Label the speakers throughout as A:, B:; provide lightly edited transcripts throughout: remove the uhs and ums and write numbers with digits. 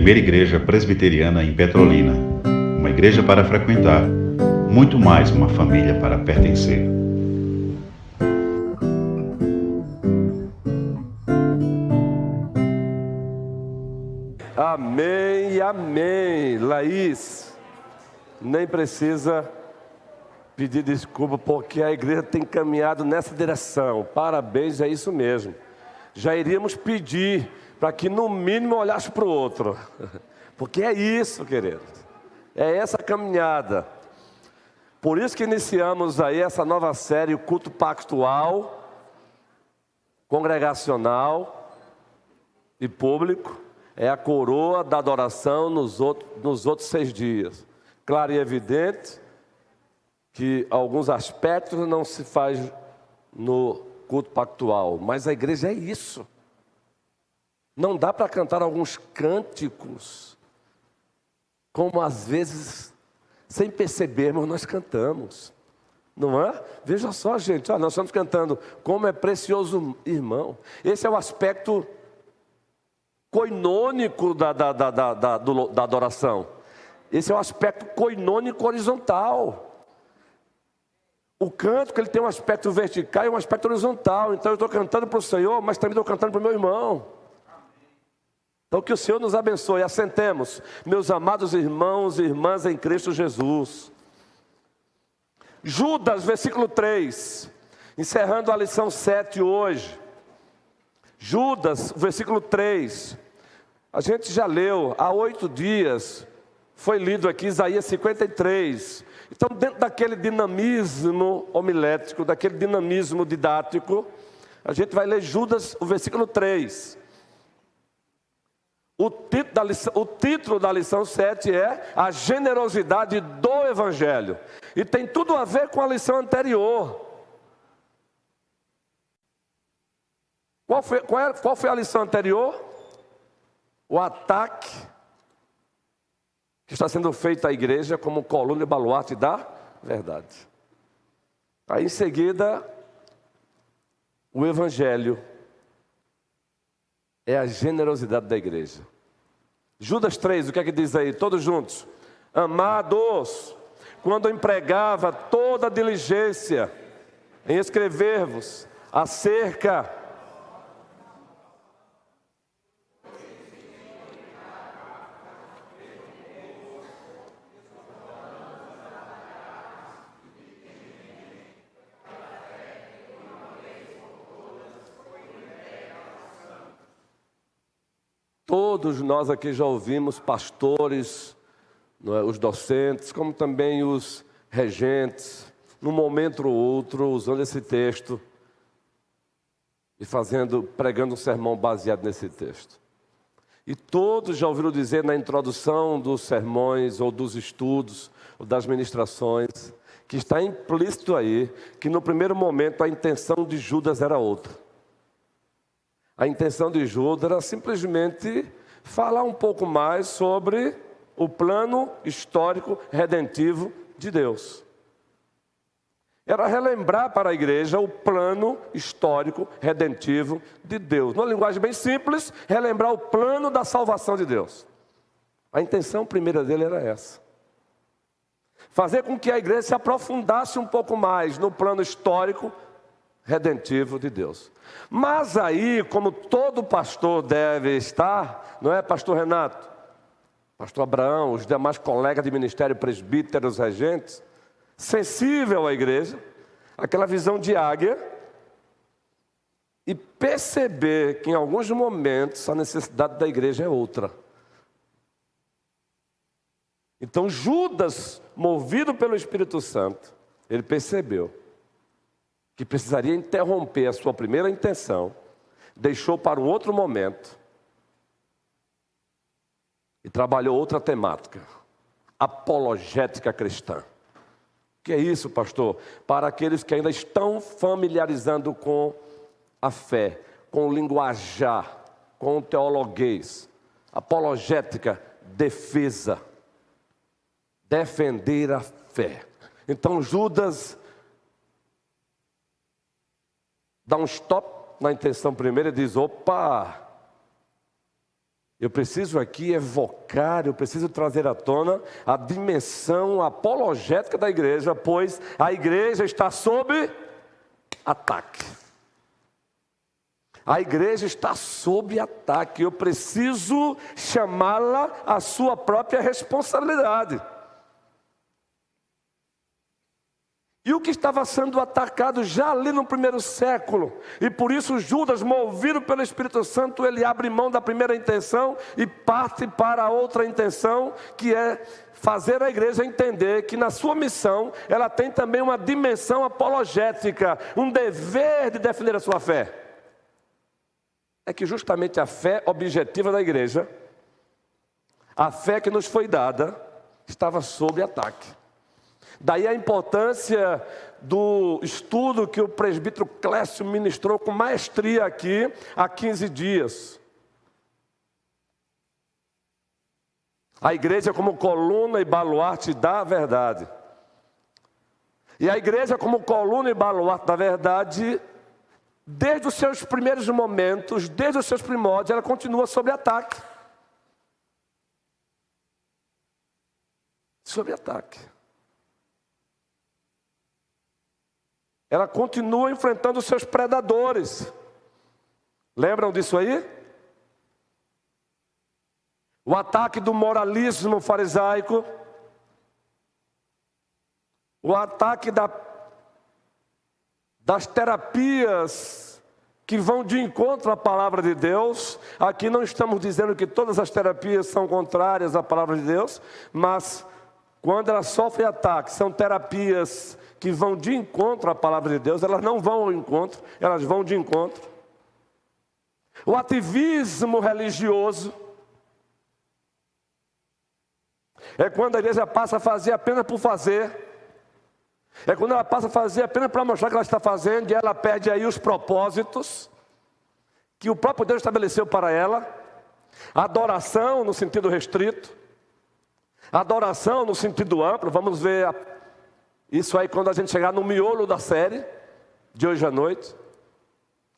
A: primeira igreja presbiteriana em Petrolina. Uma igreja para frequentar, muito mais uma família para pertencer.
B: Amém, amém. Laís, nem precisa pedir desculpa, porque a igreja tem caminhado nessa direção. Parabéns, é isso mesmo. Já iríamos pedir para que no mínimo olhasse para o outro, porque é isso, querido, é essa caminhada. Por isso que iniciamos aí essa nova série, o culto pactual, congregacional e público. É a coroa da adoração nos outros 6 dias. Claro e evidente que alguns aspectos não se faz no culto pactual, mas a igreja é isso. Não dá para cantar alguns cânticos, como às vezes, sem percebermos, nós cantamos. Não é? Veja só, gente, nós estamos cantando Como é Precioso Irmão. Esse é o aspecto coinônico da adoração. Esse é o aspecto coinônico horizontal. O canto, que ele tem um aspecto vertical e um aspecto horizontal. Então eu estou cantando para o Senhor, mas também estou cantando para o meu irmão. Então que o Senhor nos abençoe. Assentemos, meus amados irmãos e irmãs em Cristo Jesus. Judas, versículo 3, encerrando a lição 7 hoje. Judas, versículo 3, a gente já leu, há 8 dias, foi lido aqui Isaías 53. Então, dentro daquele dinamismo homilético, daquele dinamismo didático, a gente vai ler Judas, o versículo 3. O título da lição 7 é A Generosidade do Evangelho. E tem tudo a ver com a lição anterior. Qual foi a lição anterior? O ataque que está sendo feito à igreja como coluna e baluarte da verdade. Aí em seguida, o evangelho é a generosidade da igreja. Judas 3, o que é que diz aí? Todos juntos. Amados, quando empregava toda a diligência em escrever-vos acerca todos nós aqui já ouvimos pastores, os docentes, como também os regentes, num momento ou outro, usando esse texto e pregando um sermão baseado nesse texto. E todos já ouviram dizer na introdução dos sermões, ou dos estudos, ou das ministrações, que está implícito aí, que no primeiro momento a intenção de Judas era outra. A intenção de Judas era simplesmente falar um pouco mais sobre o plano histórico redentivo de Deus. Era relembrar para a igreja o plano histórico redentivo de Deus. Numa linguagem bem simples, relembrar o plano da salvação de Deus. A intenção primeira dele era essa. Fazer com que a igreja se aprofundasse um pouco mais no plano histórico redentivo de Deus. Mas aí, como todo pastor deve estar, não é, pastor Renato? Pastor Abraão, os demais colegas de ministério, presbíteros, regentes, sensível à igreja, aquela visão de águia, e perceber que em alguns momentos a necessidade da igreja é outra. Então Judas, movido pelo Espírito Santo, ele percebeu que precisaria interromper a sua primeira intenção, deixou para um outro momento e trabalhou outra temática, apologética cristã. O que é isso, pastor? Para aqueles que ainda estão familiarizando com a fé, com o linguajar, com o teologuês. Apologética, defesa, defender a fé. Então Judas dá um stop na intenção primeira e diz: opa, Eu preciso aqui evocar, eu preciso trazer à tona a dimensão apologética da igreja, pois a igreja está sob ataque. A igreja está sob ataque. Eu preciso chamá-la à sua própria responsabilidade. E o que estava sendo atacado já ali no primeiro século. E por isso Judas, movido pelo Espírito Santo, ele abre mão da primeira intenção e parte para a outra intenção, que é fazer a igreja entender que na sua missão, ela tem também uma dimensão apologética, um dever de defender a sua fé. É que justamente a fé objetiva da igreja, a fé que nos foi dada, estava sob ataque. Daí a importância do estudo que o presbítero Clécio ministrou com maestria aqui há 15 dias. A igreja como coluna e baluarte da verdade. E a igreja como coluna e baluarte da verdade, desde os seus primeiros momentos, desde os seus primórdios, ela continua sob ataque. Sob ataque. Ela continua enfrentando os seus predadores. Lembram disso aí? O ataque do moralismo farisaico. O ataque das terapias que vão de encontro à palavra de Deus. Aqui não estamos dizendo que todas as terapias são contrárias à palavra de Deus, mas quando elas sofrem ataque, são terapias que vão de encontro à palavra de Deus, elas não vão ao encontro, elas vão de encontro. O ativismo religioso é quando a igreja passa a fazer apenas por fazer. É quando ela passa a fazer apenas para mostrar que ela está fazendo, e ela perde aí os propósitos que o próprio Deus estabeleceu para ela. Adoração no sentido restrito, adoração no sentido amplo. Vamos ver isso aí quando a gente chegar no miolo da série de hoje à noite.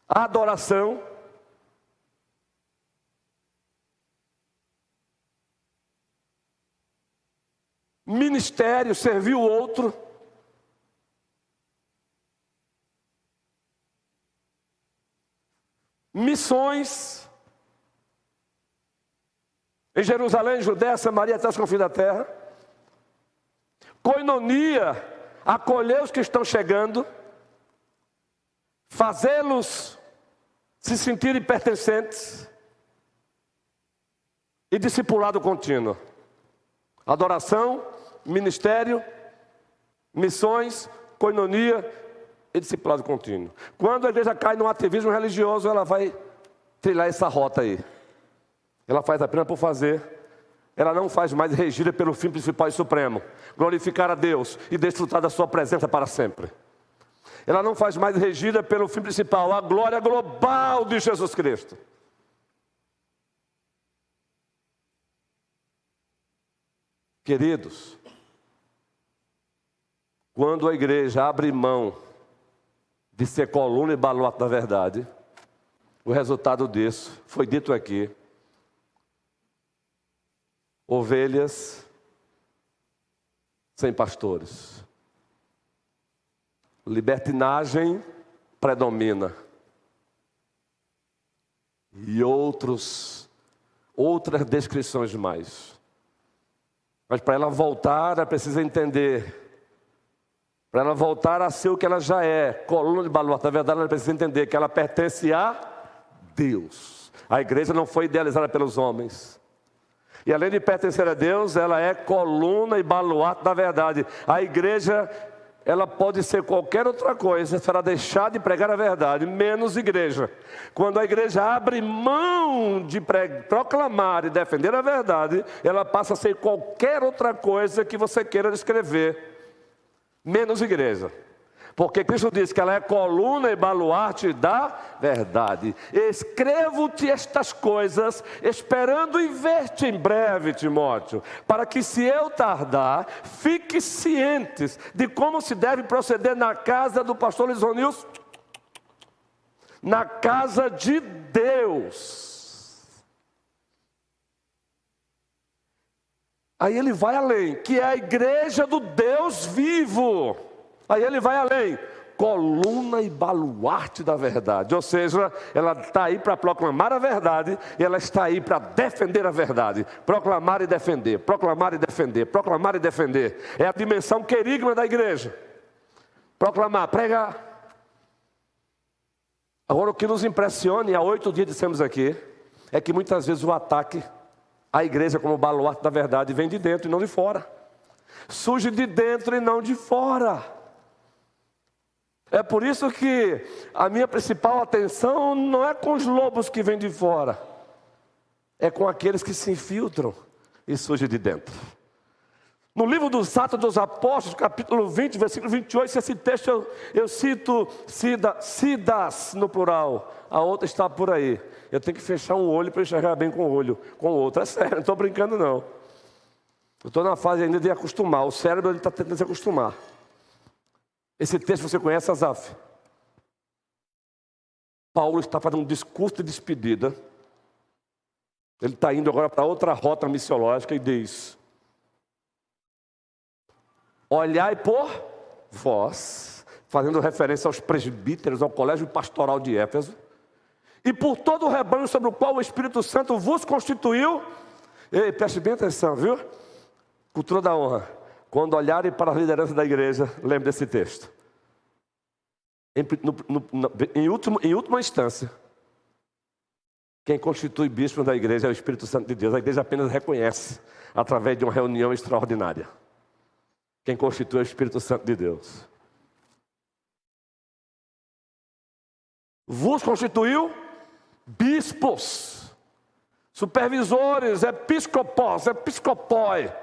B: A adoração. Ministério, servir o outro. Missões. Em Jerusalém, Judéia, Samaria, até os confins da terra. Coinonia. Acolher os que estão chegando, fazê-los se sentirem pertencentes, e discipulado contínuo. Adoração, ministério, missões, coinonia e discipulado contínuo. Quando a igreja cai no ativismo religioso, ela vai trilhar essa rota aí. Ela faz apenas por fazer. Ela não faz mais regida pelo fim principal e supremo, glorificar a Deus e desfrutar da sua presença para sempre. Ela não faz mais regida pelo fim principal, a glória global de Jesus Cristo. Queridos, quando a igreja abre mão de ser coluna e baluarte da verdade, o resultado disso foi dito aqui. Ovelhas sem pastores. Libertinagem predomina. E outras descrições mais. Mas para ela voltar, ela precisa entender. Para ela voltar a ser o que ela já é, coluna de baluarte da verdade, ela precisa entender que ela pertence a Deus. A igreja não foi idealizada pelos homens. E além de pertencer a Deus, ela é coluna e baluarte da verdade. A igreja, ela pode ser qualquer outra coisa se ela deixar de pregar a verdade, menos igreja. Quando a igreja abre mão de proclamar e defender a verdade, ela passa a ser qualquer outra coisa que você queira descrever, menos igreja. Porque Cristo diz que ela é coluna e baluarte da verdade. Escrevo-te estas coisas, esperando em ver-te em breve, Timóteo, para que, se eu tardar, fique cientes de como se deve proceder na casa do pastor Lisonils, na casa de Deus. Aí ele vai além, que é a igreja do Deus vivo. Aí ele vai além, coluna e baluarte da verdade. Ou seja, ela está aí para proclamar a verdade, e ela está aí para defender a verdade. Proclamar e defender, proclamar e defender, proclamar e defender. É a dimensão querigma da igreja. Proclamar, pregar. Agora o que nos impressiona, e há 8 dias dissemos aqui, é que muitas vezes o ataque à igreja como baluarte da verdade vem de dentro e não de fora. Surge de dentro e não de fora. É por isso que a minha principal atenção não é com os lobos que vêm de fora, é com aqueles que se infiltram e surgem de dentro. No livro dos Atos dos Apóstolos, capítulo 20, versículo 28, esse texto eu cito Sidas no plural, a outra está por aí. Eu tenho que fechar um olho para enxergar bem com o olho, com o outro. É sério, não estou brincando não. Eu estou na fase ainda de acostumar, o cérebro está tentando se acostumar. Esse texto você conhece, Asaf? Paulo está fazendo um discurso de despedida. Ele está indo agora para outra rota missiológica e diz: olhai por vós, fazendo referência aos presbíteros, ao colégio pastoral de Éfeso, e por todo o rebanho sobre o qual o Espírito Santo vos constituiu. Ei, preste bem atenção, viu? Cultura da honra. Quando olharem para a liderança da igreja, lembre desse texto. Em última instância, quem constitui bispo da igreja é o Espírito Santo de Deus. A igreja apenas reconhece através de uma reunião extraordinária. Quem constitui é o Espírito Santo de Deus. Vos constituiu bispos, supervisores, episcopos, episcopoi.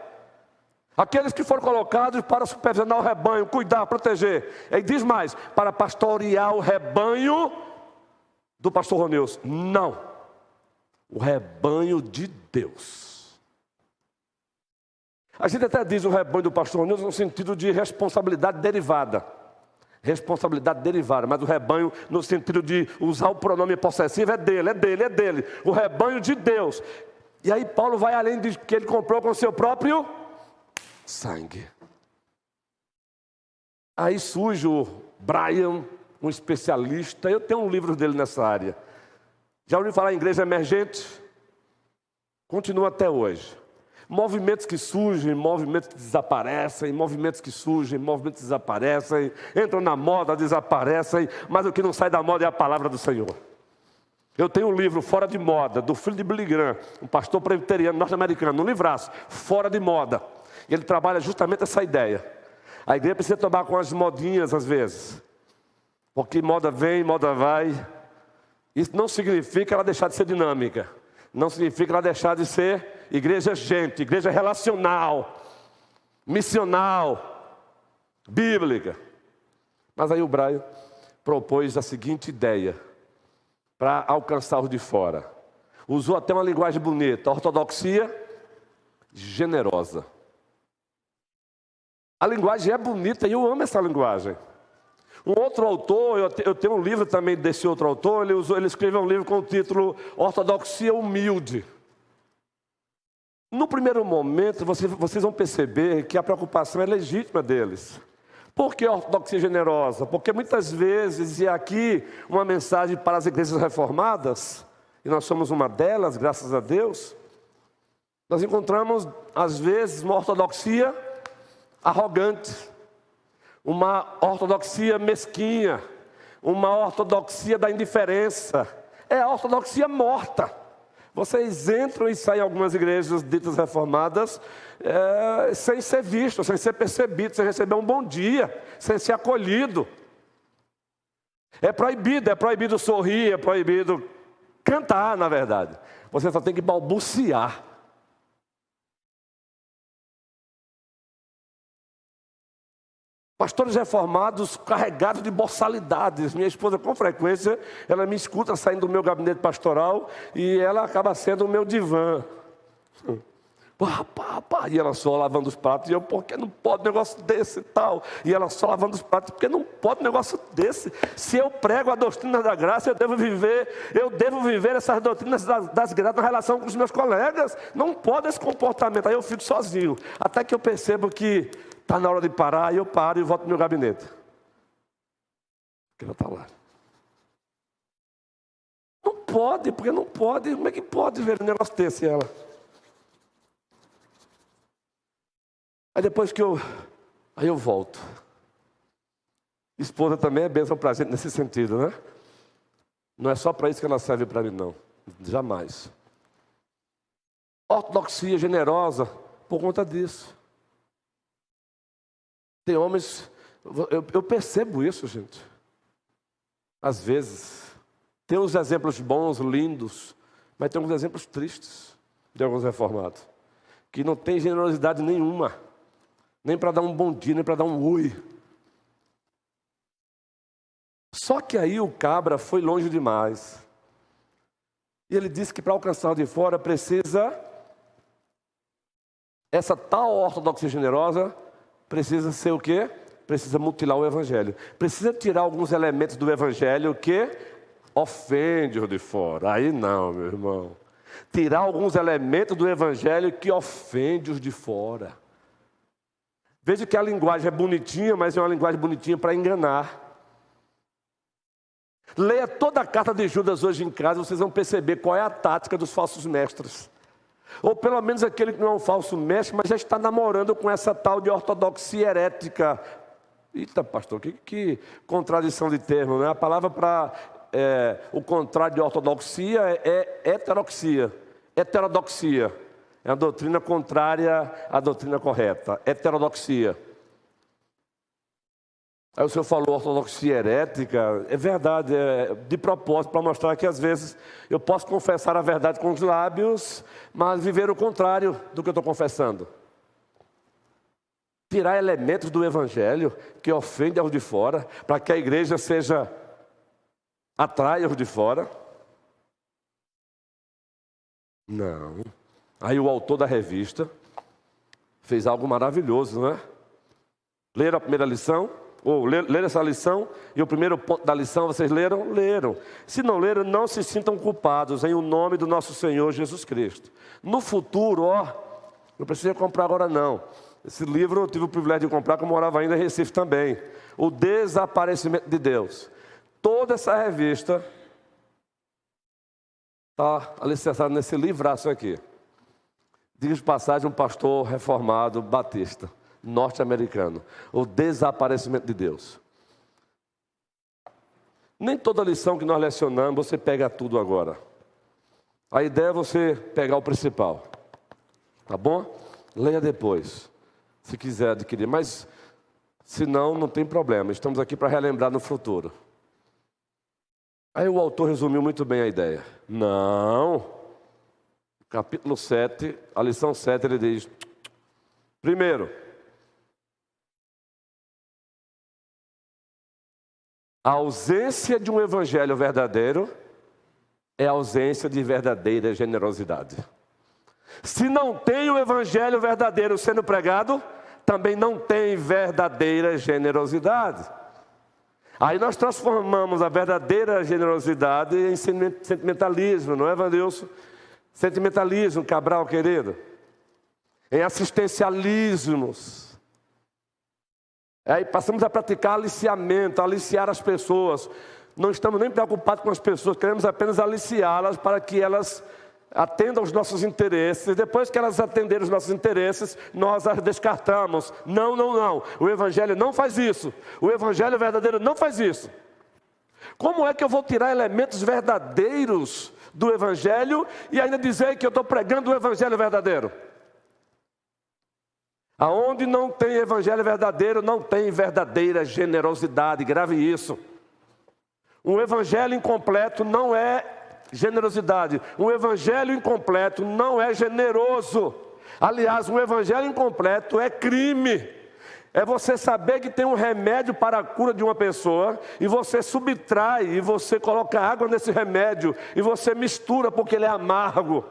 B: Aqueles que foram colocados para supervisionar o rebanho, cuidar, proteger. Ele diz mais, para pastorear o rebanho do pastor Ronilson. Não, o rebanho de Deus. A gente até diz o rebanho do pastor Ronilson no sentido de responsabilidade derivada. Responsabilidade derivada, mas o rebanho no sentido de usar o pronome possessivo é dele, é dele, é dele. O rebanho de Deus. E aí Paulo vai além de que ele comprou com o seu próprio sangue. Aí surge o Brian, um especialista. Eu tenho um livro dele nessa área. Já ouviu falar em igreja emergente? Continua até hoje. Movimentos que surgem, movimentos que desaparecem, movimentos que surgem, movimentos que desaparecem, entram na moda, desaparecem, mas o que não sai da moda é a palavra do Senhor. Eu tenho um livro, Fora de Moda, do filho de Billy Graham, um pastor presbiteriano norte-americano, um livraço, Fora de Moda. E ele trabalha justamente essa ideia. A igreja precisa tomar com as modinhas às vezes, porque moda vem, moda vai. Isso não significa ela deixar de ser dinâmica, não significa ela deixar de ser igreja gente, igreja relacional, missional, bíblica. Mas aí o Brian propôs a seguinte ideia para alcançar os de fora. Usou até uma linguagem bonita, ortodoxia generosa. A linguagem é bonita e eu amo essa linguagem. Um outro autor, eu tenho um livro também desse outro autor, ele escreveu um livro com o título Ortodoxia Humilde. No primeiro momento, vocês vão perceber que a preocupação é legítima deles. Por que ortodoxia generosa? Porque muitas vezes, e aqui uma mensagem para as igrejas reformadas, e nós somos uma delas, graças a Deus, nós encontramos, às vezes, uma ortodoxia arrogante, uma ortodoxia mesquinha, uma ortodoxia da indiferença. É a ortodoxia morta. Vocês entram e saem em algumas igrejas ditas reformadas sem ser visto, sem ser percebido, sem receber um bom dia, sem ser acolhido. É proibido sorrir, é proibido cantar, na verdade. Você só tem que balbuciar. Pastores reformados carregados de boçalidades. Minha esposa, com frequência, ela me escuta saindo do meu gabinete pastoral e ela acaba sendo o meu divã. E ela só lavando os pratos. E eu, por que não pode um negócio desse e tal? E ela só lavando os pratos. Por que não pode um negócio desse? Se eu prego a doutrina da graça, eu devo viver essas doutrinas das graças na relação com os meus colegas. Não pode esse comportamento. Aí eu fico sozinho. Até que eu percebo que está na hora de parar. Aí eu paro e volto para o meu gabinete. Porque ela está lá. Não pode, porque não pode. Como é que pode ver um negócio desse ela? Aí depois que aí eu volto. Esposa também é bênção para a gente nesse sentido, né? Não é só para isso que ela serve para mim, não. Jamais. Ortodoxia generosa por conta disso. Tem homens, eu percebo isso, gente. Às vezes, tem uns exemplos bons, lindos, mas tem uns exemplos tristes de alguns reformados, que não tem generosidade nenhuma. Nem para dar um bom dia, nem para dar um oi. Só que aí o cabra foi longe demais. E ele disse que para alcançar o de fora precisa, essa tal ortodoxia generosa, precisa ser o quê? Precisa mutilar o evangelho. Precisa tirar alguns elementos do evangelho que ofende o de fora. Aí não, meu irmão. Tirar alguns elementos do evangelho que ofende os de fora. Veja que a linguagem é bonitinha, mas é uma linguagem bonitinha para enganar. Leia toda a carta de Judas hoje em casa, vocês vão perceber qual é a tática dos falsos mestres. Ou pelo menos aquele que não é um falso mestre, mas já está namorando com essa tal de ortodoxia herética. Eita, pastor, que contradição de termo, né? A palavra para o contrário de ortodoxia é heterodoxia. Heterodoxia. É a doutrina contrária à doutrina correta. Heterodoxia. Aí o senhor falou ortodoxia herética. É verdade, é de propósito, para mostrar que às vezes eu posso confessar a verdade com os lábios, mas viver o contrário do que eu estou confessando. Tirar elementos do evangelho que ofendem aos de fora, para que a igreja atraia os de fora. Não. Aí o autor da revista fez algo maravilhoso, não é? Leram a primeira lição? Ou leram essa lição? E o primeiro ponto da lição, vocês leram? Leram. Se não leram, não se sintam culpados em o nome do nosso Senhor Jesus Cristo. No futuro, não precisa comprar agora não. Esse livro eu tive o privilégio de comprar, como eu morava ainda em Recife também. O Desaparecimento de Deus. Toda essa revista está alicerçada nesse livraço aqui. Diga de passagem, um pastor reformado batista, norte-americano. O Desaparecimento de Deus. Nem toda lição que nós lecionamos, você pega tudo agora. A ideia é você pegar o principal. Tá bom? Leia depois, se quiser adquirir. Mas, se não, não tem problema. Estamos aqui para relembrar no futuro. Aí o autor resumiu muito bem a ideia. Não. Capítulo 7, a lição 7, ele diz: primeiro, a ausência de um evangelho verdadeiro é a ausência de verdadeira generosidade. Se não tem o evangelho verdadeiro sendo pregado, também não tem verdadeira generosidade. Aí nós transformamos a verdadeira generosidade em sentimentalismo, não é, Vandilson? Sentimentalismo, Cabral, querido. Em assistencialismos. Aí passamos a praticar aliciamento, aliciar as pessoas. Não estamos nem preocupados com as pessoas, queremos apenas aliciá-las para que elas atendam os nossos interesses. E depois que elas atenderem os nossos interesses, nós as descartamos. Não, não, não. O evangelho não faz isso. O evangelho verdadeiro não faz isso. Como é que eu vou tirar elementos verdadeiros do evangelho e ainda dizer que eu estou pregando o evangelho verdadeiro? Aonde não tem evangelho verdadeiro, não tem verdadeira generosidade. Grave isso. Um evangelho incompleto não é generosidade. Um evangelho incompleto não é generoso. Aliás, um evangelho incompleto é crime. É você saber que tem um remédio para a cura de uma pessoa e você subtrai e você coloca água nesse remédio e você mistura porque ele é amargo.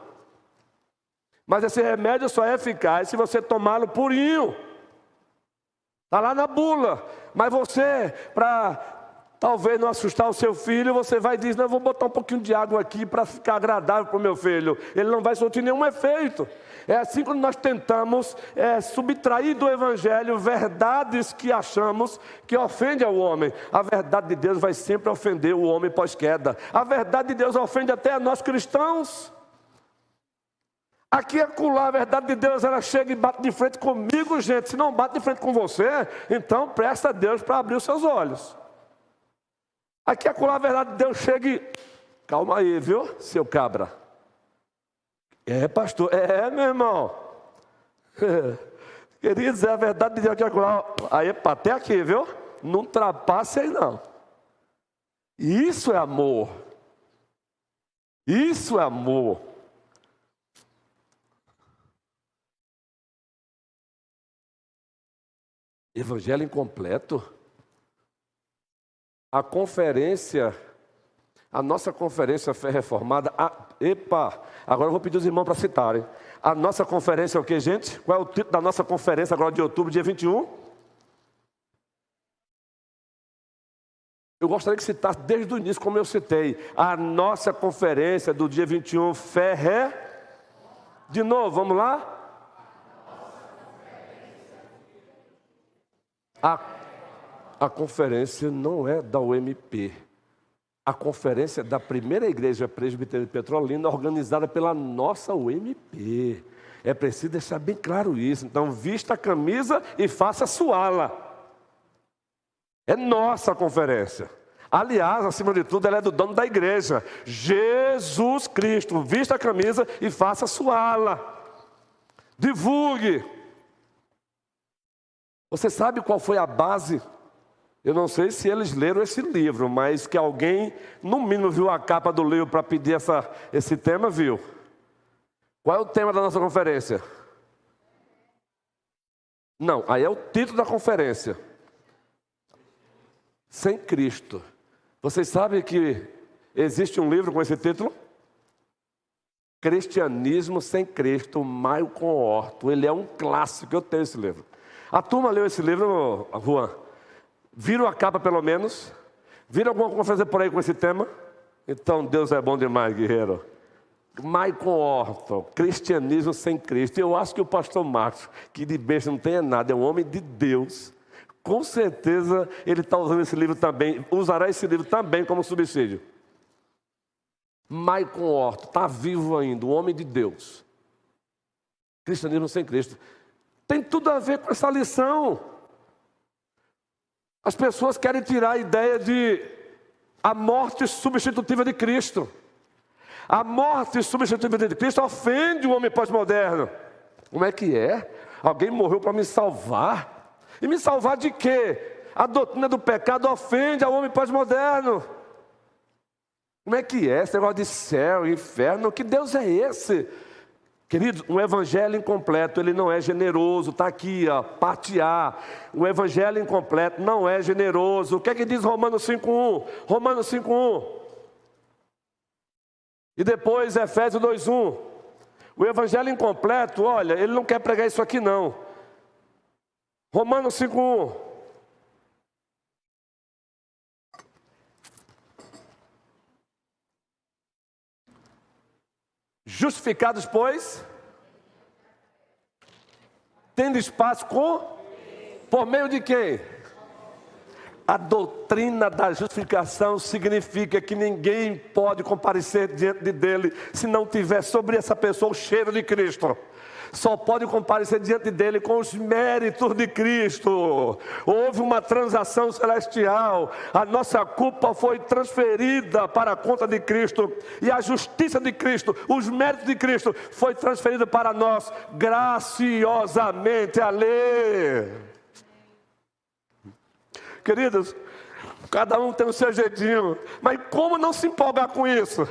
B: Mas esse remédio só é eficaz se você tomá-lo purinho. Está lá na bula. Mas você, para talvez não assustar o seu filho, você vai dizer, não, eu vou botar um pouquinho de água aqui para ficar agradável para o meu filho. Ele não vai surtir nenhum efeito. É assim que nós tentamos subtrair do Evangelho verdades que achamos que ofendem ao homem. A verdade de Deus vai sempre ofender o homem pós-queda. A verdade de Deus ofende até a nós cristãos. Aqui e acolá, a verdade de Deus, ela chega e bate de frente comigo, gente. Se não bate de frente com você, então presta a Deus para abrir os seus olhos. Aqui e acolá, a verdade de Deus chega e... Calma aí, viu, seu cabra? É, pastor. É, meu irmão. Queridos, é a verdade de Deus aqui e acolá. Aí, até aqui, viu? Não ultrapasse aí, não. Isso é amor. Isso é amor. Evangelho incompleto. A nossa conferência Fé Reformada, agora eu vou pedir os irmãos para citarem. A nossa conferência é o que, gente? Qual é o título da nossa conferência agora de outubro, dia 21? Eu gostaria que citasse desde o início, como eu citei. A nossa conferência do dia 21, De novo, vamos lá? A conferência não é da UMP. A conferência é da primeira igreja presbiteriana de Petrolina, organizada pela nossa UMP. É preciso deixar bem claro isso. Então, vista a camisa e faça suá-la. É nossa conferência. Aliás, acima de tudo, ela é do dono da igreja, Jesus Cristo. Vista a camisa e faça suá-la. Divulgue. Você sabe qual foi a base? Eu não sei se eles leram esse livro, mas que alguém, no mínimo, viu a capa do livro para pedir esse tema, viu? Qual é o tema da nossa conferência? Não, aí é o título da conferência. Sem Cristo. Vocês sabem que existe um livro com esse título? Cristianismo sem Cristo, Malcolm Horton. Ele é um clássico, eu tenho esse livro. A turma leu esse livro, Juan? Viram a capa pelo menos? Viram alguma conferência por aí com esse tema? Então Deus é bom demais, guerreiro. Malcolm Horton, Cristianismo sem Cristo. Eu acho que o pastor Marcos, que de besta não tem nada, é um homem de Deus. Com certeza ele está usando esse livro também, usará esse livro também como subsídio. Malcolm Horton, está vivo ainda, um homem de Deus. Cristianismo sem Cristo. Tem tudo a ver com essa lição. As pessoas querem tirar a ideia de a morte substitutiva de Cristo. A morte substitutiva de Cristo ofende o homem pós-moderno. Como é que é? Alguém morreu para me salvar? E me salvar de quê? A doutrina do pecado ofende ao homem pós-moderno. Como é que é esse negócio de céu, inferno? Que Deus é esse? Queridos, um evangelho incompleto, ele não é generoso. Está aqui, ó, parte A. O evangelho incompleto não é generoso. O que é que diz Romanos 5:1? Romanos 5:1. E depois Efésios 2:1. O evangelho incompleto, olha, ele não quer pregar isso aqui não. Romanos 5:1. Justificados, pois, tendo espaço por meio de quem? A doutrina da justificação significa que ninguém pode comparecer diante dele se não tiver sobre essa pessoa o cheiro de Cristo. Só pode comparecer diante dele com os méritos de Cristo. Houve uma transação celestial. A nossa culpa foi transferida para a conta de Cristo. E a justiça de Cristo, os méritos de Cristo, foi transferida para nós graciosamente. Alê. Queridos, cada um tem o seu jeitinho. Mas como não se empolgar com isso?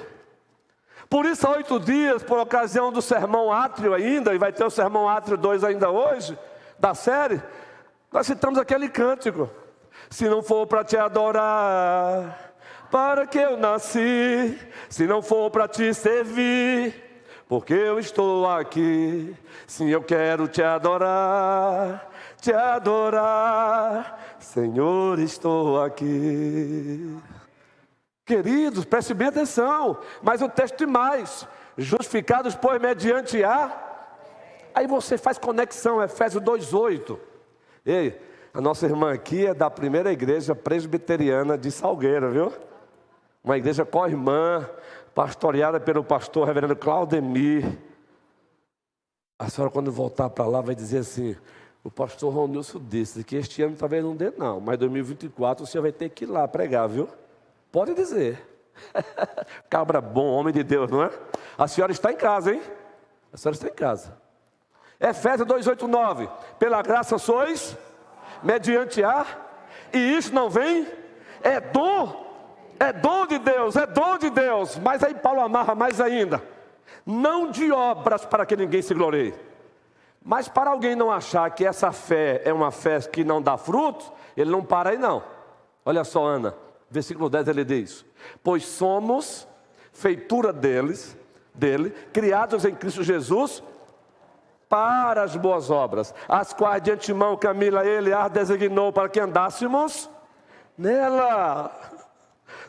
B: Por isso, há 8 dias, por ocasião do Sermão Átrio ainda, e vai ter o Sermão Átrio 2 ainda hoje, da série, nós citamos aquele cântico. Se não for para te adorar, para que eu nasci? Se não for para te servir, porque eu estou aqui. Sim, eu quero te adorar, Senhor, estou aqui. Queridos, preste bem atenção, mas o texto tem mais. Justificados, pois, mediante a... Aí você faz conexão, Efésios 2:8. Ei, a nossa irmã aqui é da primeira igreja presbiteriana de Salgueiro, viu? Uma igreja co-irmã, pastoreada pelo pastor reverendo Claudemir. A senhora, quando voltar para lá, vai dizer assim: o pastor Ronilson disse que este ano talvez não dê não, mas 2024 o senhor vai ter que ir lá pregar, viu? Pode dizer. Cabra bom, homem de Deus, não é? A senhora está em casa, hein? A senhora está em casa. Efésios 2:8-9. Pela graça sois, mediante a... E isso não vem, é dom de Deus, é dom de Deus. Mas aí Paulo amarra mais ainda: não de obras para que ninguém se glorie. Mas para alguém não achar que essa fé é uma fé que não dá frutos, ele não para aí não. Olha só, Ana, versículo 10 ele diz: pois somos feitura dele, criados em Cristo Jesus, para as boas obras, as quais de antemão Camila ele as designou para que andássemos nela.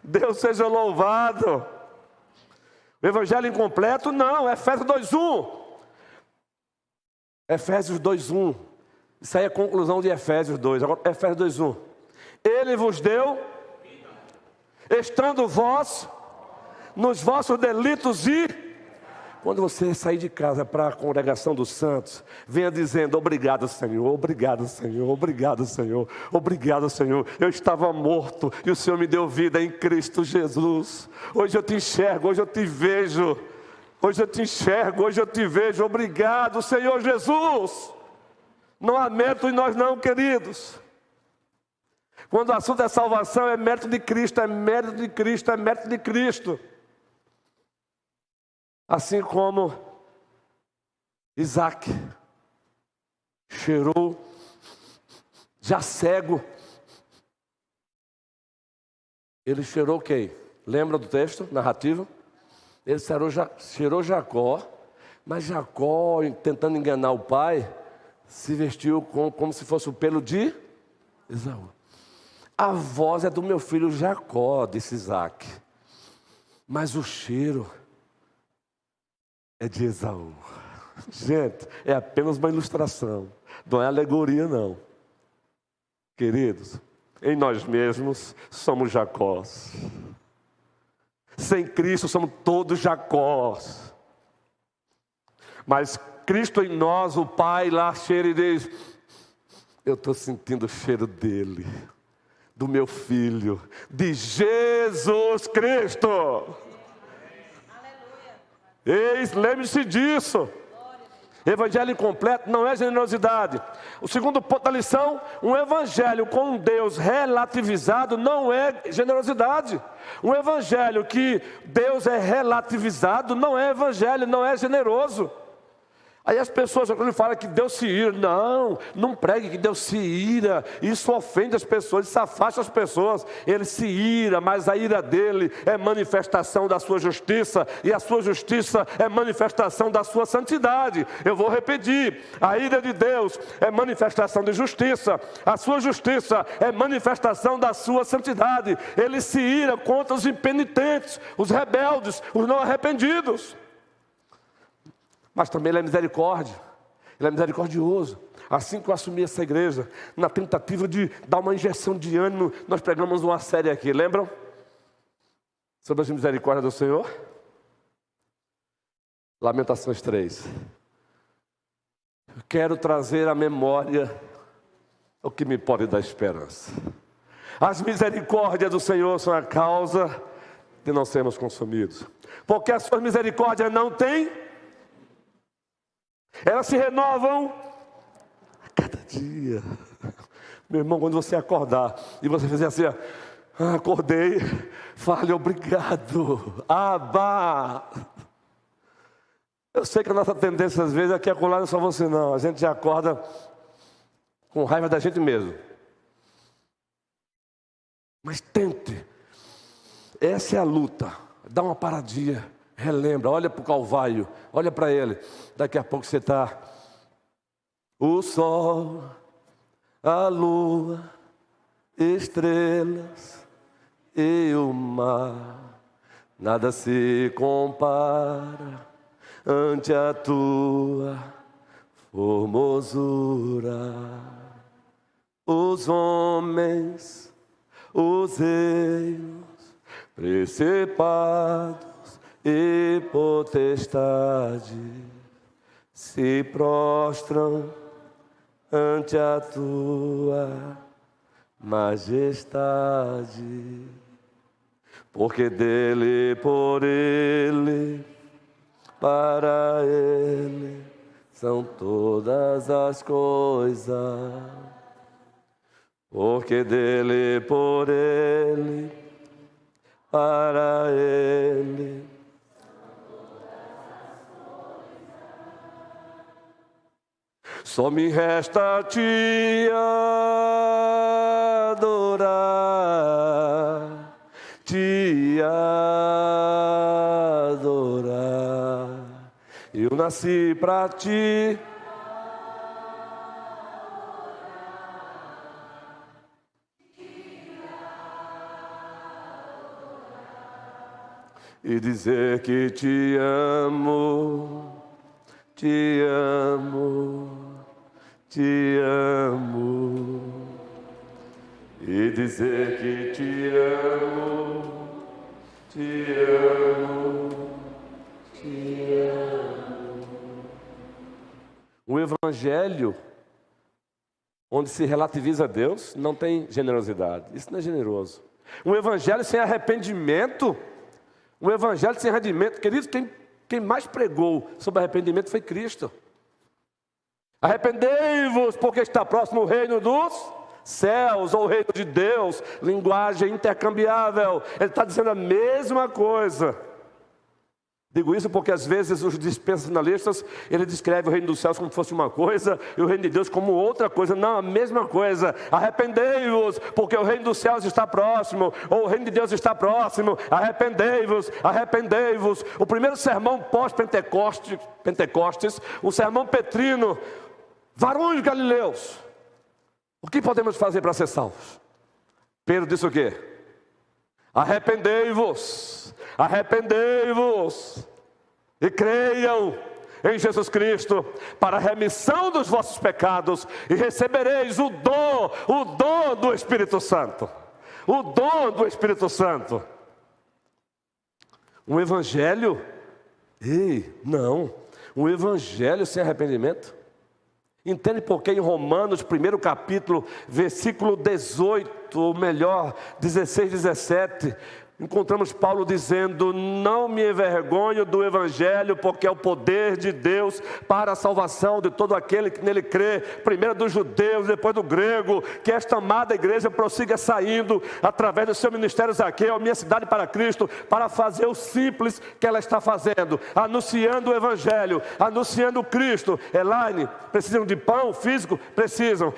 B: Deus seja louvado. O evangelho incompleto não, Efésios 2:1. Efésios 2:1. Isso aí é a conclusão de Efésios 2. Agora Efésios 2:1. Ele vos deu, estando vós nos vossos delitos e... Quando você sair de casa para a congregação dos santos, venha dizendo: obrigado, Senhor, obrigado, Senhor, obrigado, Senhor, obrigado, Senhor. Eu estava morto e o Senhor me deu vida em Cristo Jesus. Hoje eu te enxergo, hoje eu te vejo. Hoje eu te enxergo, hoje eu te vejo. Obrigado, Senhor Jesus. Não há mérito em nós não, queridos. Quando o assunto é salvação, é mérito de Cristo, é mérito de Cristo, é mérito de Cristo. Assim como Isaac cheirou, já cego, ele cheirou quem? Lembra do texto, narrativo? Ele cheirou Jacó, mas Jacó, tentando enganar o pai, se vestiu como se fosse o pelo de Esaú. A voz é do meu filho Jacó, disse Isaac, mas o cheiro é de Esaú. Gente, é apenas uma ilustração, não é alegoria não. Queridos, em nós mesmos somos Jacós. Sem Cristo somos todos Jacós. Mas Cristo em nós, o Pai lá cheira e diz: eu estou sentindo o cheiro dele, do meu filho, de Jesus Cristo. Eis, lembre-se disso. Evangelho incompleto não é generosidade. O segundo ponto da lição: um evangelho com um Deus relativizado não é generosidade. Um evangelho que Deus é relativizado não é evangelho, não é generoso. Aí as pessoas, quando falam que Deus se ira, não pregue que Deus se ira, isso ofende as pessoas, isso afasta as pessoas. Ele se ira, mas a ira dele é manifestação da sua justiça, e a sua justiça é manifestação da sua santidade. Eu vou repetir: a ira de Deus é manifestação de justiça, a sua justiça é manifestação da sua santidade. Ele se ira contra os impenitentes, os rebeldes, os não arrependidos. Mas também Ele é misericórdia, Ele é misericordioso. Assim que eu assumi essa igreja, na tentativa de dar uma injeção de ânimo, nós pregamos uma série aqui, lembram? Sobre as misericórdias do Senhor. Lamentações 3. Eu quero trazer à memória o que me pode dar esperança. As misericórdias do Senhor são a causa de não sermos consumidos, porque as suas misericórdias não têm, elas se renovam a cada dia. Meu irmão, quando você acordar e você fizer assim: acordei, fale obrigado, Abba. Eu sei que a nossa tendência às vezes é que acolá não é só você não. A gente já acorda com raiva da gente mesmo. Mas tente. Essa é a luta. Dá uma paradinha relembra, olha para o Calvário, olha para ele. Daqui a pouco você está. O sol, a lua, estrelas e o mar, nada se compara ante a tua formosura. Os homens, os reinos, principados e potestades se prostram ante a tua majestade, porque dele, por ele, para ele são todas as coisas, porque dele, por ele, para ele. Só me resta te adorar, te adorar. Eu nasci para ti. E dizer que te amo, te amo. Te amo, e dizer que te amo, te amo, te amo. Um evangelho onde se relativiza Deus não tem generosidade, isso não é generoso. Um evangelho sem arrependimento, um evangelho sem arrependimento, queridos, quem mais pregou sobre arrependimento foi Cristo. Arrependei-vos, porque está próximo o reino dos céus, ou o reino de Deus, linguagem intercambiável. Ele está dizendo a mesma coisa. Digo isso porque às vezes os dispensacionalistas, ele descreve o reino dos céus como se fosse uma coisa, e o reino de Deus como outra coisa. Não, a mesma coisa. Arrependei-vos, porque o reino dos céus está próximo, ou o reino de Deus está próximo. Arrependei-vos, arrependei-vos. O primeiro sermão pós-Pentecostes, o sermão petrino, varões galileus, o que podemos fazer para ser salvos? Pedro disse o quê? Arrependei-vos, arrependei-vos e creiam em Jesus Cristo para a remissão dos vossos pecados e recebereis o dom do Espírito Santo. O dom do Espírito Santo. Um evangelho? Não. Um evangelho sem arrependimento? Entende por que em Romanos, 1º capítulo, versículo 18, ou melhor, 16, 17, encontramos Paulo dizendo: não me envergonho do evangelho, porque é o poder de Deus para a salvação de todo aquele que nele crê, primeiro dos judeus, depois do grego. Que esta amada igreja prossiga saindo através do seu ministério Zaqueu, minha cidade para Cristo, para fazer o simples que ela está fazendo, anunciando o evangelho, anunciando Cristo. Elaine, precisam de pão físico? Precisam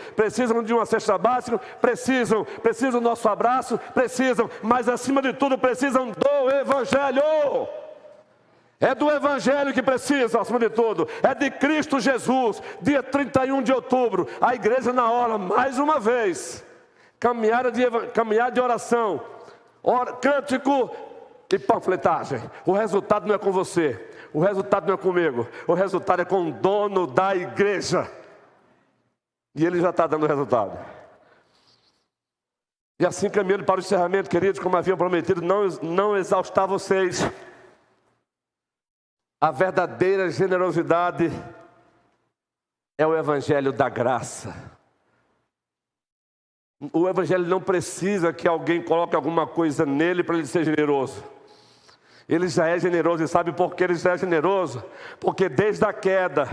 B: de uma cesta básica? Precisam do nosso abraço? Precisam, mas acima de tudo precisam do evangelho. É do evangelho que precisam, acima de tudo. É de Cristo Jesus. Dia 31 de outubro, a igreja na hora, mais uma vez, caminhada de oração, cântico e panfletagem. O resultado não é com você, o resultado não é comigo, o resultado é com o dono da igreja, e ele já está dando resultado. E assim, caminhando para o encerramento, queridos, como havia prometido, não exaustar vocês. A verdadeira generosidade é o evangelho da graça. O evangelho não precisa que alguém coloque alguma coisa nele para ele ser generoso. Ele já é generoso, e sabe por que ele já é generoso? Porque desde a queda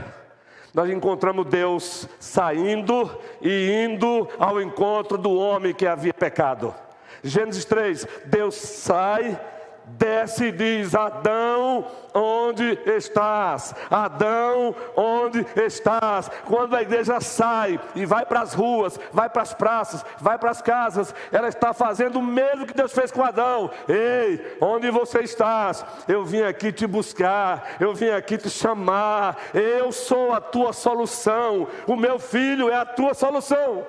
B: nós encontramos Deus saindo e indo ao encontro do homem que havia pecado. Gênesis 3, Deus sai, desce desce e diz: Adão, onde estás? Adão, onde estás? Quando a igreja sai e vai para as ruas, vai para as praças, vai para as casas, ela está fazendo o mesmo que Deus fez com Adão. Ei, onde você estás? Eu vim aqui te buscar, eu vim aqui te chamar, eu sou a tua solução, o meu filho é a tua solução.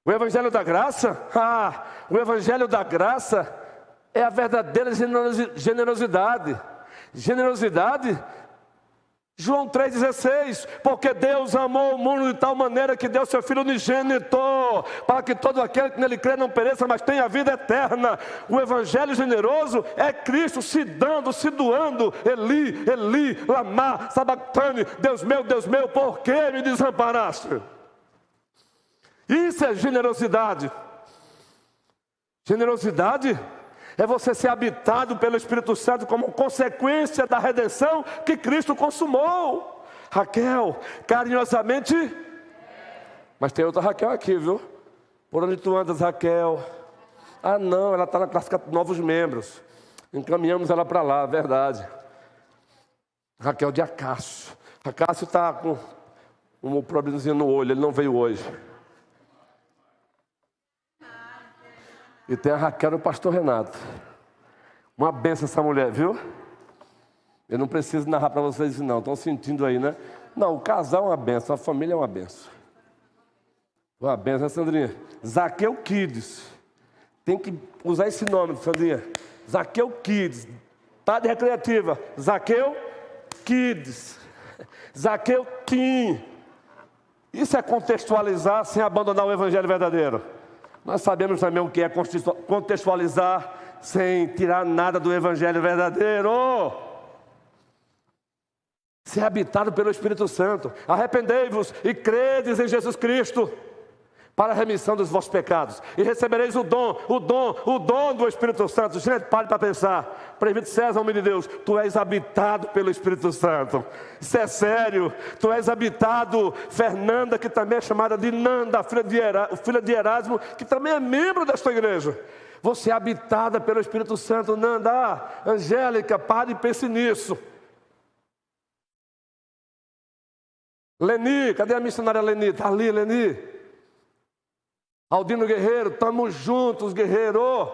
B: O Evangelho da Graça? O Evangelho da Graça é a verdadeira generosidade. Generosidade? João 3,16, porque Deus amou o mundo de tal maneira que deu seu Filho unigênito, para que todo aquele que nele crê não pereça, mas tenha vida eterna. O Evangelho generoso é Cristo se dando, se doando. Eli, Eli, lama sabachthani, Deus meu, por que me desamparaste? Isso é generosidade. Generosidade é você ser habitado pelo Espírito Santo como consequência da redenção que Cristo consumou. Raquel, carinhosamente. Mas tem outra Raquel aqui, viu? Por onde tu andas, Raquel? Não, ela está na classe de novos membros. Encaminhamos ela para lá, verdade. Raquel de Acácio. Acácio está com um problemazinho no olho, ele não veio hoje. E tem a Raquel e o pastor Renato. Uma benção essa mulher, viu? Eu não preciso narrar para vocês isso não. Estão sentindo aí, né? Não, o casal é uma benção, a família é uma benção. Uma benção, né, Sandrinha? Zaqueu Kids. Tem que usar esse nome, Sandrinha. Zaqueu Kids. Tarde recreativa. Zaqueu Kids. Zaqueu Team. Isso é contextualizar sem abandonar o Evangelho verdadeiro. Nós sabemos também o que é contextualizar sem tirar nada do Evangelho verdadeiro. Ser habitado pelo Espírito Santo. Arrependei-vos e credes em Jesus Cristo para a remissão dos vossos pecados. E recebereis o dom do Espírito Santo. Gente, pare para pensar. Presbítero César, homem de Deus, tu és habitado pelo Espírito Santo. Isso é sério. Tu és habitado. Fernanda, que também é chamada de Nanda, filha de Erasmo, que também é membro desta igreja. Você é habitada pelo Espírito Santo, Nanda. Angélica, pare e pense nisso. Leni, cadê a missionária Leni? Está ali, Leni. Aldino Guerreiro, estamos juntos, guerreiro.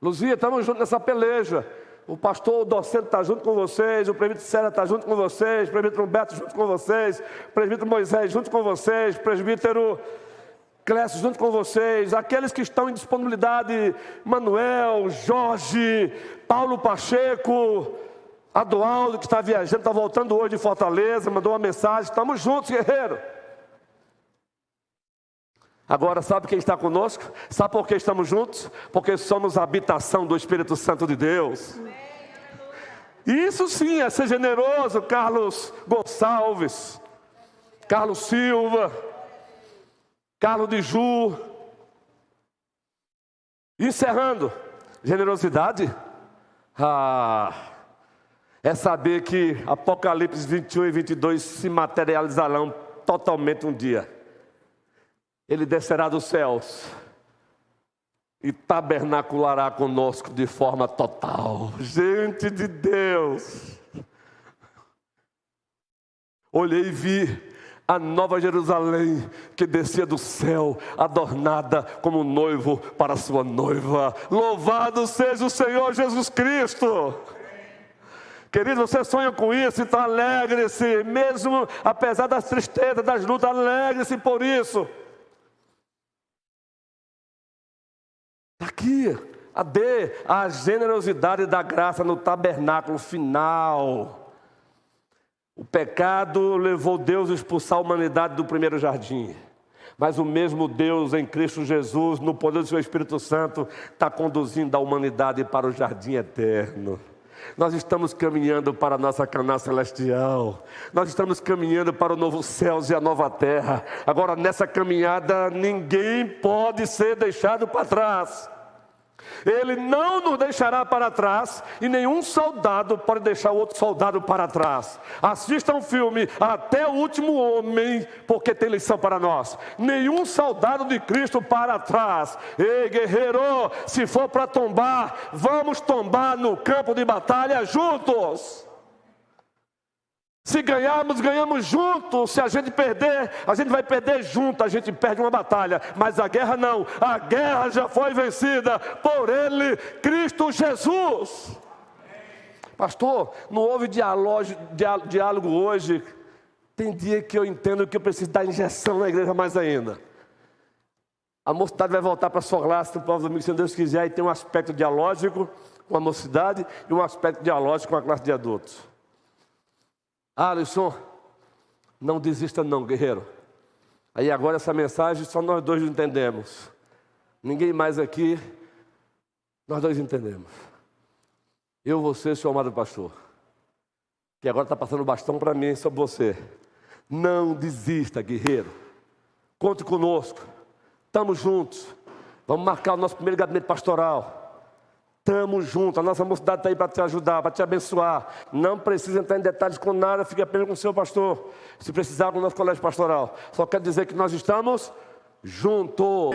B: Luzia, estamos juntos nessa peleja. O pastor, o docente está junto com vocês, o presbítero César está junto com vocês, o presbítero Humberto junto com vocês, o presbítero Moisés junto com vocês, o presbítero Clécio junto com vocês, aqueles que estão em disponibilidade, Manuel, Jorge, Paulo Pacheco, Adualdo, que está viajando, está voltando hoje de Fortaleza, mandou uma mensagem, estamos juntos, guerreiro. Agora, sabe quem está conosco? Sabe por que estamos juntos? Porque somos a habitação do Espírito Santo de Deus. Isso sim é ser generoso. Carlos Gonçalves, Carlos Silva, Carlos de Ju. Encerrando, generosidade é saber que Apocalipse 21 e 22 se materializarão totalmente um dia. Ele descerá dos céus e tabernaculará conosco de forma total. Gente de Deus, olhei e vi a nova Jerusalém que descia do céu, adornada como noivo para sua noiva. Louvado seja o Senhor Jesus Cristo. Querido, você sonha com isso, então alegre-se, mesmo apesar das tristezas, das lutas, alegre-se por isso. Aqui, a generosidade da graça no tabernáculo final. O pecado levou Deus a expulsar a humanidade do primeiro jardim. Mas o mesmo Deus em Cristo Jesus, no poder do seu Espírito Santo, está conduzindo a humanidade para o jardim eterno. Nós estamos caminhando para a nossa Canaã celestial. Nós estamos caminhando para o novo céu e a nova terra. Agora, nessa caminhada, ninguém pode ser deixado para trás. Ele não nos deixará para trás e nenhum soldado pode deixar o outro soldado para trás. Assistam o filme Até o Último Homem, porque tem lição para nós. Nenhum soldado de Cristo para trás. Ei, guerreiro, se for para tombar, vamos tombar no campo de batalha juntos. Se ganharmos, ganhamos juntos. Se a gente perder, a gente vai perder junto. A gente perde uma batalha, mas a guerra não. A guerra já foi vencida por Ele, Cristo Jesus. Pastor, não houve diálogo hoje. Tem dia que eu entendo que eu preciso dar injeção na igreja mais ainda. A mocidade vai voltar para a sua classe no próximo domingo, se Deus quiser. E tem um aspecto dialógico com a mocidade e um aspecto dialógico com a classe de adultos. Alisson, não desista não, guerreiro. Aí agora essa mensagem só nós dois entendemos. Ninguém mais aqui, nós dois entendemos. Eu, você, seu amado pastor, que agora está passando o bastão para mim sobre você. Não desista, guerreiro. Conte conosco. Estamos juntos. Vamos marcar o nosso primeiro gabinete pastoral. Estamos juntos, a nossa mocidade está aí para te ajudar, para te abençoar. Não precisa entrar em detalhes com nada, fique apenas com o seu pastor. Se precisar, com o nosso colégio pastoral. Só quero dizer que nós estamos juntos.